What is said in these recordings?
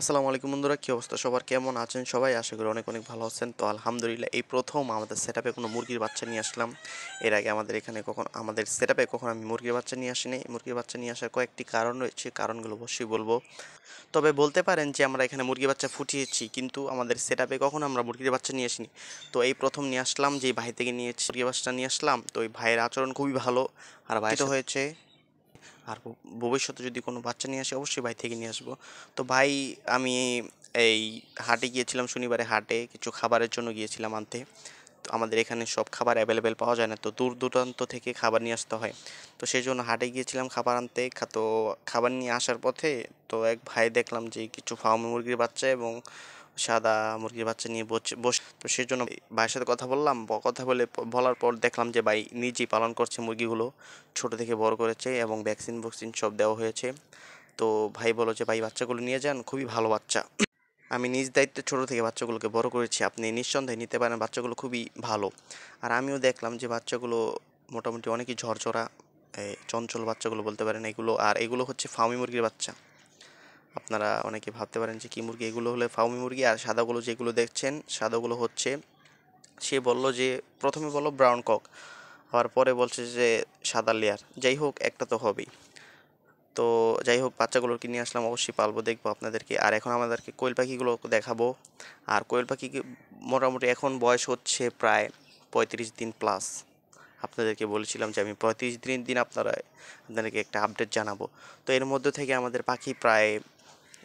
আসসালামু আলাইকুম বন্ধুরা, কি অবস্থা সবার? কেমন আছেন সবাই? আশা করি অনেক অনেক ভালো আছেন। তো আলহামদুলিল্লাহ, এই প্রথম আমাদের সেটআপে কোনো মুরগির বাচ্চা নিয়ে আসলাম। এর আগে আমাদের সেটআপে কখনো আমি মুরগির বাচ্চা নিয়ে আসিনি। মুরগির বাচ্চা নিয়ে আসার কয়েকটি কারণ রয়েছে, কারণগুলো অবশ্যই বলবো। তবে বলতে পারেন যে আমরা এখানে মুরগির বাচ্চা ফুটিয়েছি, কিন্তু আমাদের সেটআপে কখনো আমরা মুরগির বাচ্চা নিয়ে আসিনি। তো এই প্রথম নিয়ে আসলাম, যে ভাই থেকে নিয়েছি মুরগির বাচ্চা নিয়ে আসলাম। তো ওই ভাইয়ের আচরণ খুবই ভালো, আর ভাই হয়েছে। আর ভবিষ্যতে যদি কোনো বাচ্চা নিয়ে আসে অবশ্যই ভাই থেকে নিয়ে আসবো। তো ভাই, আমি এই হাটে গিয়েছিলাম, শনিবারে হাটে কিছু খাবারের জন্য গিয়েছিলাম আনতে। তো আমাদের এখানে সব খাবার অ্যাভেলেবেল পাওয়া যায় না, তো দূর দূরান্ত থেকে খাবার নিয়ে আসতে হয়। তো সেই জন্য হাটে গিয়েছিলাম খাবার আনতে। তো খাবার নিয়ে আসার পথে তো এক ভাই দেখলাম যে কিছু ফার্মে মুরগির বাচ্চা এবং সাদা মুরগির বাচ্চা নিয়ে বসে। তো সেই জন্য ভাইয়ের সাথে কথা বললাম, কথা বলে বলার পর দেখলাম যে ভাই নিজেই পালন করছে মুরগিগুলো, ছোট থেকে বড় করেছে এবং ভ্যাকসিন সব দেওয়া হয়েছে। তো ভাই বলল যে ভাই বাচ্চাগুলো নিয়ে যান, খুবই ভালো বাচ্চা। আমি নিজ দায়িত্বে ছোট থেকে বাচ্চাগুলোকে বড় করেছি, আপনি নিঃসন্দেহে নিতে পারেন, বাচ্চাগুলো খুবই ভালো। আর আমিও দেখলাম যে বাচ্চাগুলো মোটামুটি অনেকই ঝরঝরা, চঞ্চল বাচ্চাগুলো বলতে পারেন এগুলো। আর এগুলো হচ্ছে ফার্মি মুরগির বাচ্চা। আপনারা অনেকে ভাবতে পারেন যে কী মুরগি, এগুলো হলে ফার্মি মুরগি। আর সাদাগুলো যেগুলো দেখছেন, সাদাগুলো হচ্ছে, সে বলল যে প্রথমে বলল ব্রাউন কক, আবার পরে বলছে যে সাদা লেয়ার। যাই হোক, একটা তো হবেই। তো যাই হোক, বাচ্চাগুলোকে নিয়ে আসলাম, অবশ্যই পালবো, দেখবো আপনাদেরকে। আর এখন আমাদেরকে কোয়েল পাখিগুলো দেখাবো। আর কোয়েল পাখি মোটামুটি এখন বয়স হচ্ছে প্রায় 35 দিন প্লাস। আপনাদেরকে বলেছিলাম যে আমি 35 দিন আপনাদেরকে একটা আপডেট জানাবো। তো এর মধ্যে থেকে আমাদের পাখি প্রায়,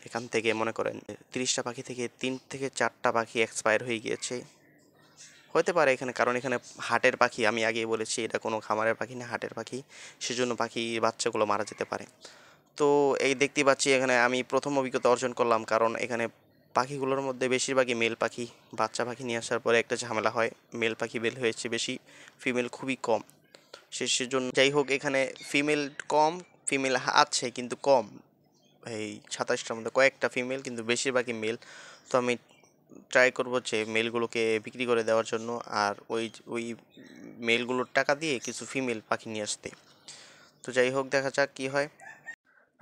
এখান থেকে মনে করেন 30টা পাখি থেকে 3 থেকে 4টা পাখি এক্সপায়ার হয়ে গিয়েছে। হতে পারে এখানে, কারণ এখানে হাটের পাখি, আমি আগেই বলেছি এটা কোনো খামারের পাখি না, হাটের পাখি। সেজন্য পাখি বাচ্চাগুলো মারা যেতে পারে। তো এই দেখতেই পাচ্ছি, এখানে আমি প্রথম অভিজ্ঞতা অর্জন করলাম, কারণ এখানে পাখিগুলোর মধ্যে বেশিরভাগই মেল পাখি। বাচ্চা পাখি নিয়ে আসার পরে একটা ঝামেলা হয়, মেল পাখি বের হয়েছে বেশি, ফিমেল খুবই কম। সেজন্য যাই হোক, এখানে ফিমেল কম, ফিমেল আছে কিন্তু কম। এই 27টার মধ্যে কয়েকটা ফিমেল, কিন্তু বেশিরভাগই মেল। তো আমি ট্রাই করব যে মেলগুলোকে বিক্রি করে দেওয়ার জন্য, আর ওই মেলগুলোর টাকা দিয়ে কিছু ফিমেল পাখি নিয়ে আসতে। তো যাই হোক, দেখা যাক কি হয়।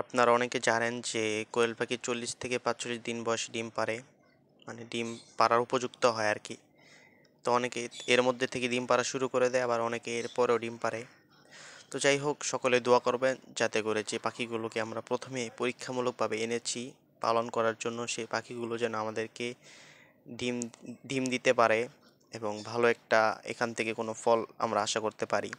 আপনারা অনেকে জানেন যে কোয়েল পাখি 40 থেকে 45 দিন বয়সে ডিম পাড়ে, মানে ডিম পাড়ার উপযুক্ত হয় আর কি। তো অনেকে এর মধ্যে থেকে ডিম পাড়া শুরু করে দেয়, আবার অনেকে এর পরেও ডিম পাড়ে। তো যাই হোক, সকলে দোয়া করবেন যাতে করে যে পাখিগুলোকে আমরা প্রথমে পরীক্ষামূলকভাবে এনেছি পালন করার জন্য, সেই পাখিগুলো যেন আমাদেরকে ডিম ডিম দিতে পারে এবং ভালো একটা এখান থেকে কোনো ফল আমরা আশা করতে পারি।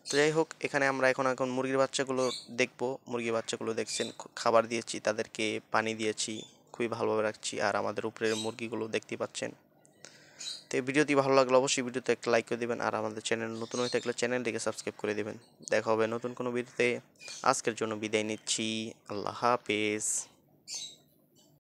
তো যাই হোক, এখানে আমরা এখন মুরগির বাচ্চাগুলো দেখবো। মুরগির বাচ্চাগুলো দেখছেন, খাবার দিয়েছি, তাদেরকে পানি দিয়েছি, খুবই ভালোভাবে রাখছি। আর আমাদের উপরের মুরগিগুলো দেখতে পাচ্ছেন। তো এই ভিডিওটি ভালো লাগলে অবশ্যই ভিডিওতে একটা লাইক করে দেবেন, আর আমাদের চ্যানেল নতুন হয়ে থাকলে চ্যানেলটিকে সাবস্ক্রাইব করে দেবেন। দেখা হবে নতুন কোনো ভিডিওতে। আজকের জন্য বিদায় নিচ্ছি। আল্লাহ হাফেজ।